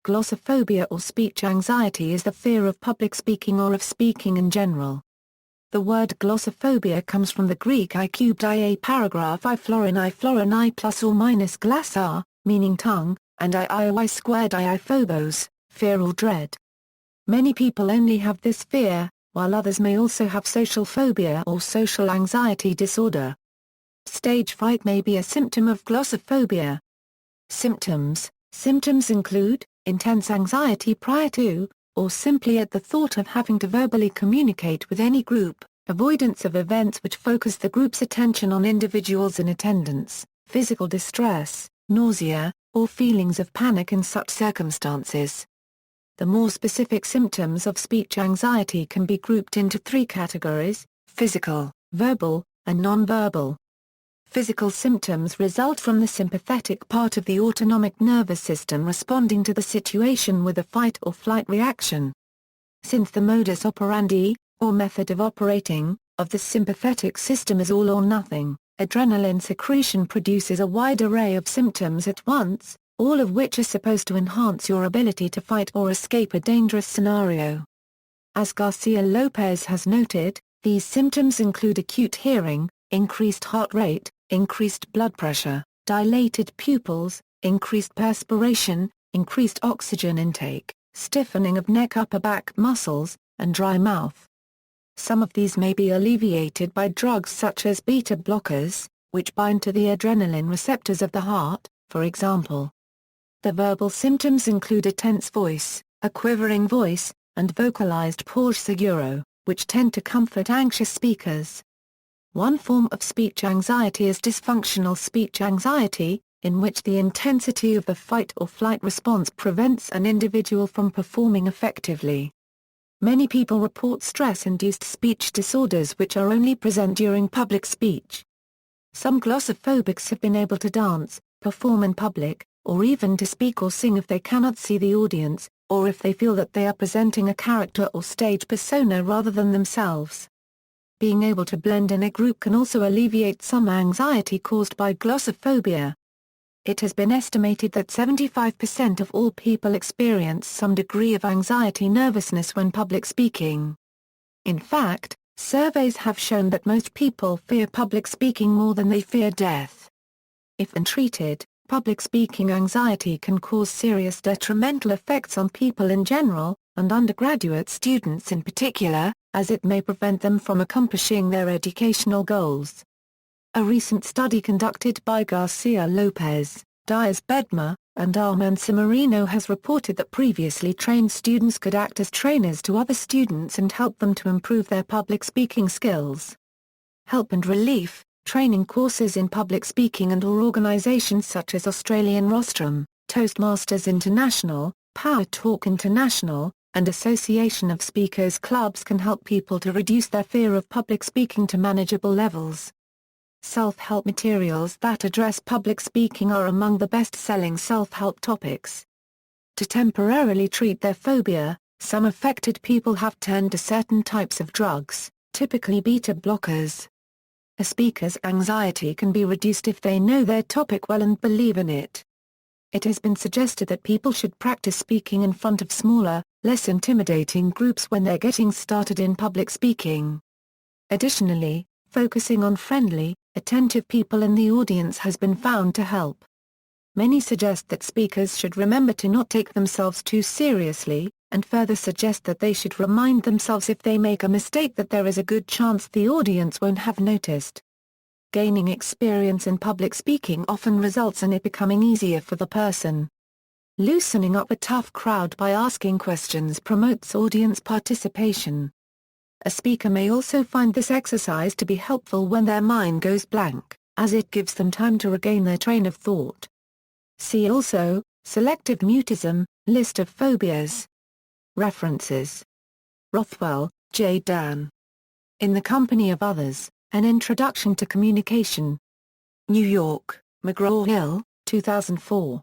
Glossophobia or speech anxiety is the fear of public speaking or of speaking in general. The word glossophobia comes from the Greek I cubed ia paragraph I florin I plus or minus glassa, meaning tongue, and I squared I phobos, fear or dread. Many people only have this fear, while others may also have social phobia or social anxiety disorder. Stage fright may be a symptom of glossophobia. Symptoms include intense anxiety prior to, or simply at the thought of having to verbally communicate with any group, avoidance of events which focus the group's attention on individuals in attendance, physical distress, nausea, or feelings of panic in such circumstances. The more specific symptoms of speech anxiety can be grouped into three categories: physical, verbal, and nonverbal. Physical symptoms result from the sympathetic part of the autonomic nervous system responding to the situation with a fight or flight reaction. Since the modus operandi, or method of operating, of the sympathetic system is all or nothing, adrenaline secretion produces a wide array of symptoms at once, all of which are supposed to enhance your ability to fight or escape a dangerous scenario. As Garcia-Lopez has noted, these symptoms include acute hearing, increased heart rate, increased blood pressure, dilated pupils, increased perspiration, increased oxygen intake, stiffening of neck upper back muscles, and dry mouth. Some of these may be alleviated by drugs such as beta blockers, which bind to the adrenaline receptors of the heart, for example. The verbal symptoms include a tense voice, a quivering voice, and vocalized pause seguro, which tend to comfort anxious speakers. One form of speech anxiety is dysfunctional speech anxiety, in which the intensity of the fight or flight response prevents an individual from performing effectively. Many people report stress-induced speech disorders which are only present during public speech. Some glossophobics have been able to dance, perform in public, or even to speak or sing if they cannot see the audience, or if they feel that they are presenting a character or stage persona rather than themselves. Being able to blend in a group can also alleviate some anxiety caused by glossophobia. It has been estimated that 75% of all people experience some degree of anxiety nervousness when public speaking. In fact, surveys have shown that most people fear public speaking more than they fear death. If untreated, public speaking anxiety can cause serious detrimental effects on people in general, and undergraduate students in particular, as it may prevent them from accomplishing their educational goals. A recent study conducted by Garcia-Lopez, Diaz-Bedma, and Armand Cimarino has reported that previously trained students could act as trainers to other students and help them to improve their public speaking skills. Help and relief, training courses in public speaking and/or organizations such as Australian Rostrum, Toastmasters International, Power Talk International, and Association of Speakers Clubs can help people to reduce their fear of public speaking to manageable levels. Self-help materials that address public speaking are among the best-selling self-help topics. To temporarily treat their phobia, some affected people have turned to certain types of drugs, typically beta blockers. A speaker's anxiety can be reduced if they know their topic well and believe in it. It has been suggested that people should practice speaking in front of smaller, less intimidating groups when they're getting started in public speaking. Additionally, focusing on friendly, attentive people in the audience has been found to help. Many suggest that speakers should remember to not take themselves too seriously, and further suggest that they should remind themselves if they make a mistake that there is a good chance the audience won't have noticed. Gaining experience in public speaking often results in it becoming easier for the person. Loosening up a tough crowd by asking questions promotes audience participation. A speaker may also find this exercise to be helpful when their mind goes blank, as it gives them time to regain their train of thought. See also, Selective Mutism, List of Phobias. References. Rothwell, J. Dan. In the Company of Others, An Introduction to Communication. New York, McGraw-Hill, 2004.